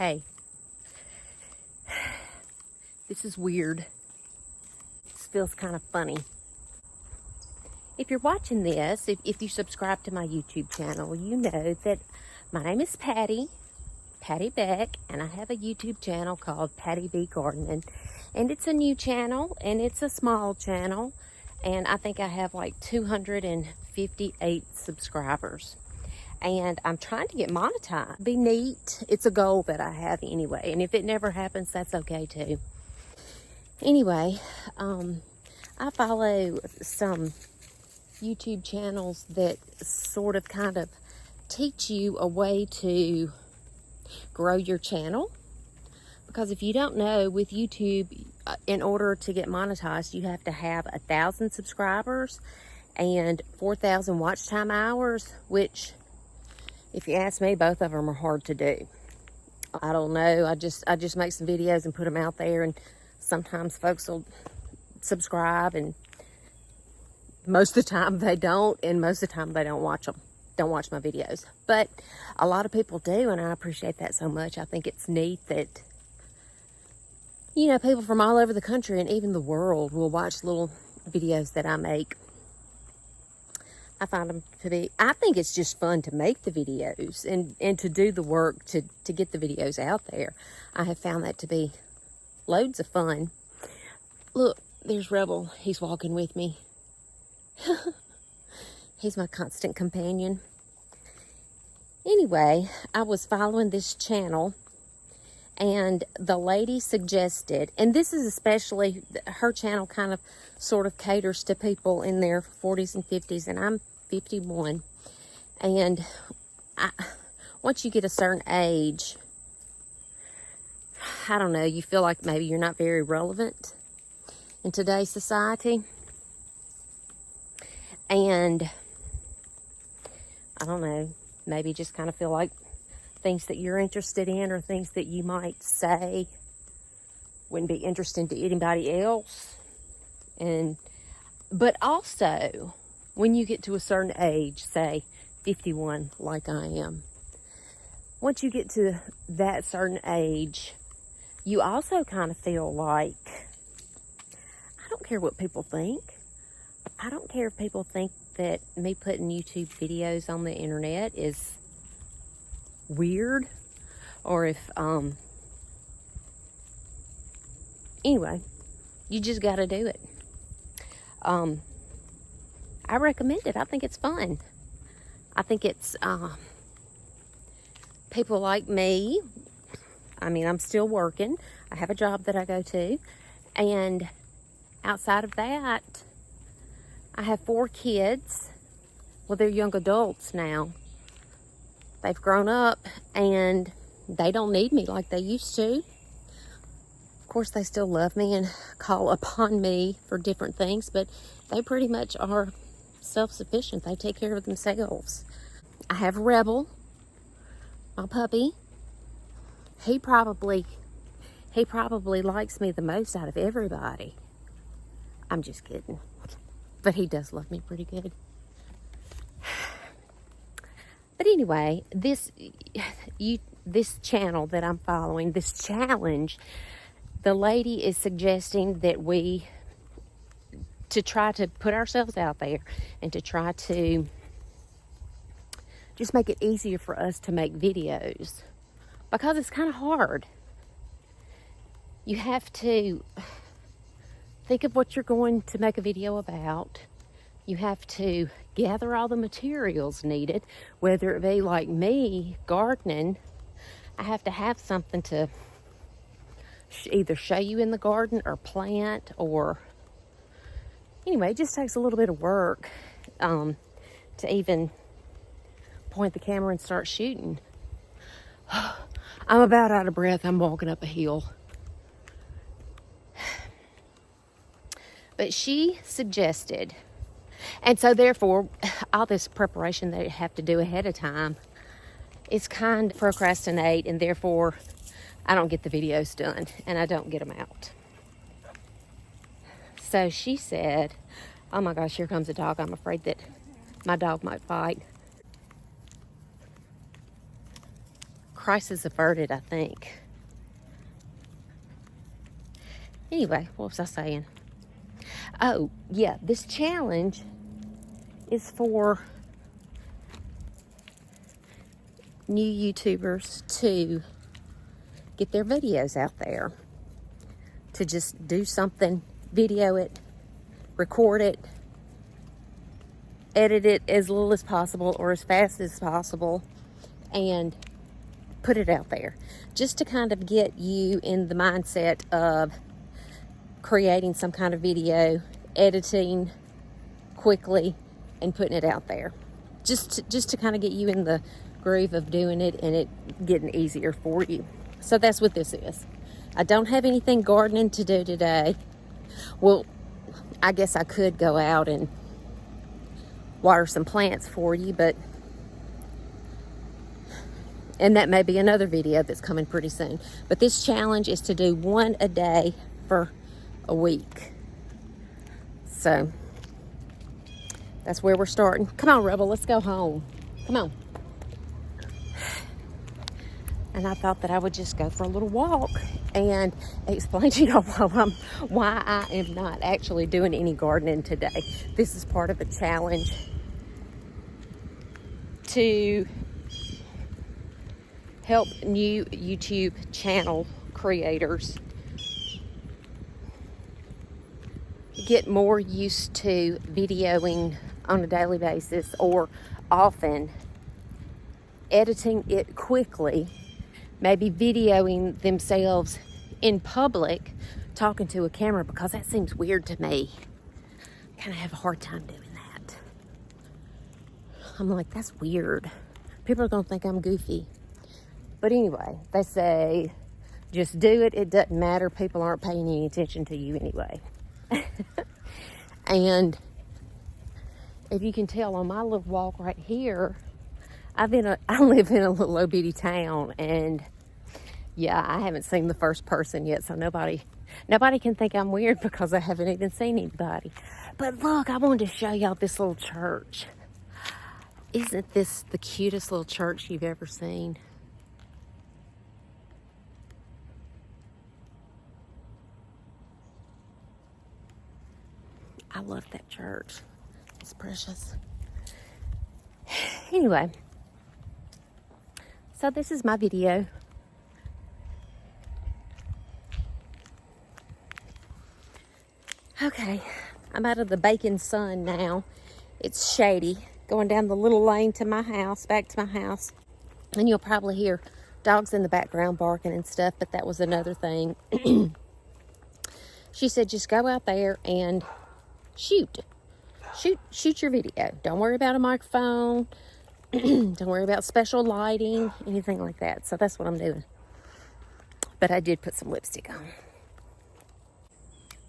Hey, this is weird. This feels kind of funny. If you're watching this, if you subscribe to my YouTube channel, you know that my name is Patty Beck, and I have a YouTube channel called Patty B Gardening. And it's a new channel, and it's a small channel, and I think I have like 258 subscribers. And I'm trying to get monetized. Be neat. It's a goal that I have anyway. And if it never happens, that's okay too. Anyway, I follow some YouTube channels that sort of kind of teach you a way to grow your channel. Because if you don't know, with YouTube, in order to get monetized, you have to have 1,000 subscribers and 4,000 watch time hours, which, if you ask me, both of them are hard to do. I don't know. I just make some videos and put them out there, and sometimes folks will subscribe, and most of the time they don't, and most of the time they don't watch them. Don't watch my videos. But a lot of people do, and I appreciate that so much. I think it's neat that, you know, people from all over the country and even the world will watch little videos that I make. I find them to be, I think it's just fun to make the videos and to do the work to get the videos out there. I have found that to be loads of fun. Look, there's Rebel. He's walking with me. He's my constant companion. Anyway, I was following this channel, and the lady suggested, and this is especially, her channel kind of sort of caters to people in their 40s and 50s, and I'm 51. And once you get a certain age, I don't know, you feel like maybe you're not very relevant in today's society. And I don't know, maybe just kind of feel like things that you're interested in or things that you might say wouldn't be interesting to anybody else. But also, when you get to a certain age, say 51, like I am, once you get to that certain age, you also kind of feel like, I don't care what people think. I don't care if people think that me putting YouTube videos on the internet is weird, or if, anyway, you just got to do it. I recommend it. I think it's fun. I think it's, people like me. I mean, I'm still working. I have a job that I go to, and outside of that, I have 4 kids. Well, they're young adults now. They've grown up, and they don't need me like they used to. Of course, they still love me and call upon me for different things, but they pretty much are self-sufficient. They take care of themselves. I have Rebel, my puppy. He probably likes me the most out of everybody. I'm just kidding. But he does love me pretty good. But anyway, this channel that I'm following, this challenge, the lady is suggesting that to try to put ourselves out there and to try to just make it easier for us to make videos, because it's kind of hard. You have to think of what you're going to make a video about. You have to gather all the materials needed, whether it be like me, gardening. I have to have something to either show you in the garden or plant, or anyway, it just takes a little bit of work to even point the camera and start shooting. I'm about out of breath. I'm walking up a hill. But she suggested, and so therefore, all this preparation that I have to do ahead of time is kind of procrastinate, and therefore I don't get the videos done and I don't get them out. So she said, oh my gosh, here comes a dog. I'm afraid that my dog might fight. crisis averted, I think. Anyway, what was I saying? Oh, yeah, this challenge is for new YouTubers to get their videos out there. To just do something, video it, record it, edit it as little as possible or as fast as possible, and put it out there. Just to kind of get you in the mindset of creating some kind of video, editing quickly, and putting it out there. Just to kind of get you in the groove of doing it and it getting easier for you. So that's what this is. I don't have anything gardening to do today. Well, I guess I could go out and water some plants for you, and that may be another video that's coming pretty soon. But this challenge is to do one a day for a week. So that's where we're starting. Come on, Rebel, let's go home. Come on. And I thought that I would just go for a little walk and explain to you why I am not actually doing any gardening today. This is part of a challenge to help new YouTube channel creators get more used to videoing on a daily basis, or often editing it quickly, maybe videoing themselves in public talking to a camera, because that seems weird to me. I kind of have a hard time doing that. I'm like, that's weird. People are going to think I'm goofy. But anyway, they say, just do it. It doesn't matter. People aren't paying any attention to you anyway. And if you can tell on my little walk right here, I live in a little old bitty town, and yeah, I haven't seen the first person yet, so nobody can think I'm weird because I haven't even seen anybody. But look, I wanted to show y'all this little church. Isn't this the cutest little church you've ever seen? I love that church. It's precious. Anyway, so this is my video. Okay, I'm out of the baking sun now. It's shady. Going down the little lane to my house, back to my house. And you'll probably hear dogs in the background barking and stuff, but that was another thing. She said, just go out there and shoot your video. Don't worry about a microphone. Don't worry about special lighting, anything like that. So that's what I'm doing. But I did put some lipstick on.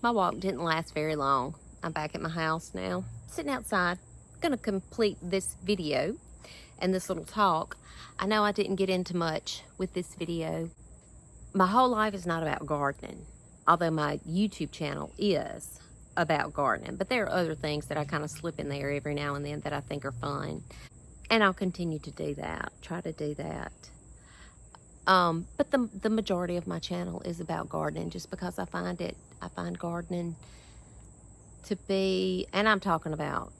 My walk didn't last very long. I'm back at my house now, sitting outside. Gonna complete this video and this little talk. I know I didn't get into much with this video. My whole life is not about gardening, although my YouTube channel is about gardening, but there are other things that I kind of slip in there every now and then that I think are fun, and I'll continue to do that, try to do that. But the majority of my channel is about gardening, just because I find gardening to be, and I'm talking about,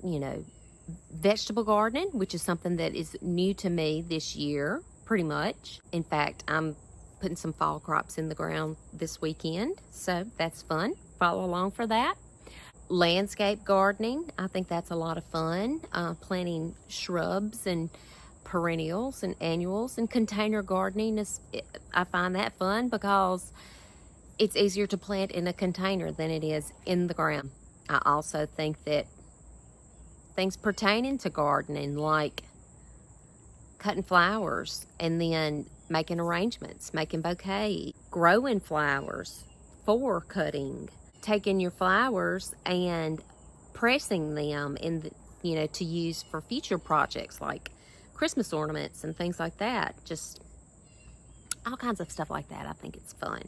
vegetable gardening, which is something that is new to me this year, pretty much. In fact, I'm putting some fall crops in the ground this weekend, so that's fun. Follow along for that. Landscape gardening, I think that's a lot of fun. Planting shrubs and perennials and annuals, and container gardening I find that fun because it's easier to plant in a container than it is in the ground. I also think that things pertaining to gardening, like cutting flowers and then making arrangements, making bouquets, growing flowers for cutting, taking your flowers and pressing them in to use for future projects like Christmas ornaments and things like that. Just all kinds of stuff like that. I think it's fun.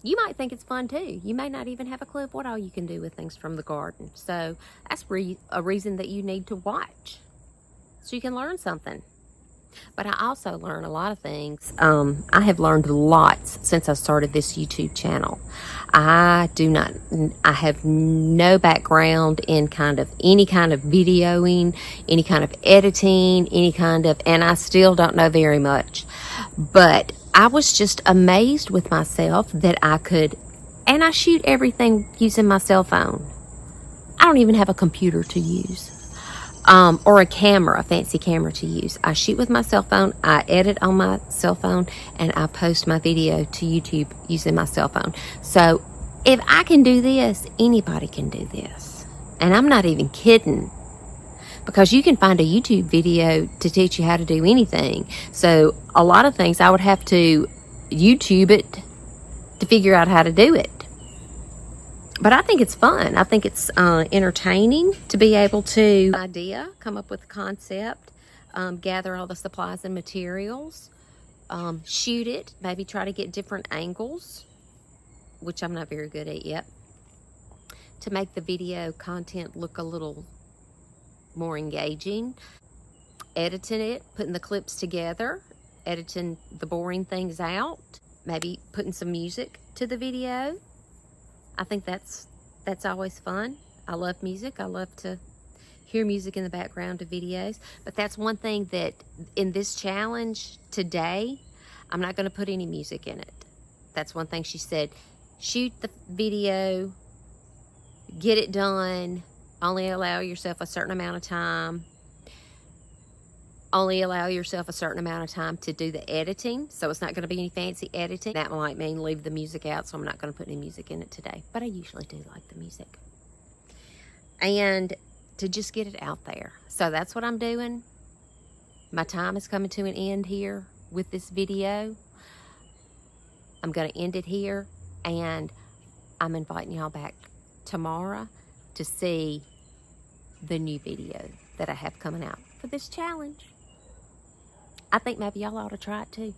You might think it's fun too. You may not even have a clue of what all you can do with things from the garden. So that's a reason that you need to watch, so you can learn something. But I also learn a lot of things. I have learned lots since I started this YouTube channel. I have no background in any kind of videoing, any kind of editing, and I still don't know very much. But I was just amazed with myself that I could, and I shoot everything using my cell phone. I don't even have a computer to use. Or a fancy camera to use. I shoot with my cell phone, I edit on my cell phone, and I post my video to YouTube using my cell phone. So if I can do this, anybody can do this. And I'm not even kidding, because you can find a YouTube video to teach you how to do anything. So a lot of things I would have to YouTube it to figure out how to do it. But I think it's fun. I think it's entertaining to be able to come up with a concept, gather all the supplies and materials, shoot it, maybe try to get different angles, which I'm not very good at yet, to make the video content look a little more engaging, editing it, putting the clips together, editing the boring things out, maybe putting some music to the video. I think that's always fun. I love music. I love to hear music in the background of videos. But that's one thing that in this challenge today, I'm not going to put any music in it. That's one thing she said. Shoot the video, get it done, only allow yourself a certain amount of time. Only allow yourself a certain amount of time to do the editing. So it's not going to be any fancy editing. That might mean leave the music out, so I'm not going to put any music in it today. But I usually do like the music. And to just get it out there. So that's what I'm doing. My time is coming to an end here with this video. I'm going to end it here. And I'm inviting y'all back tomorrow to see the new video that I have coming out for this challenge. I think maybe y'all ought to try it too.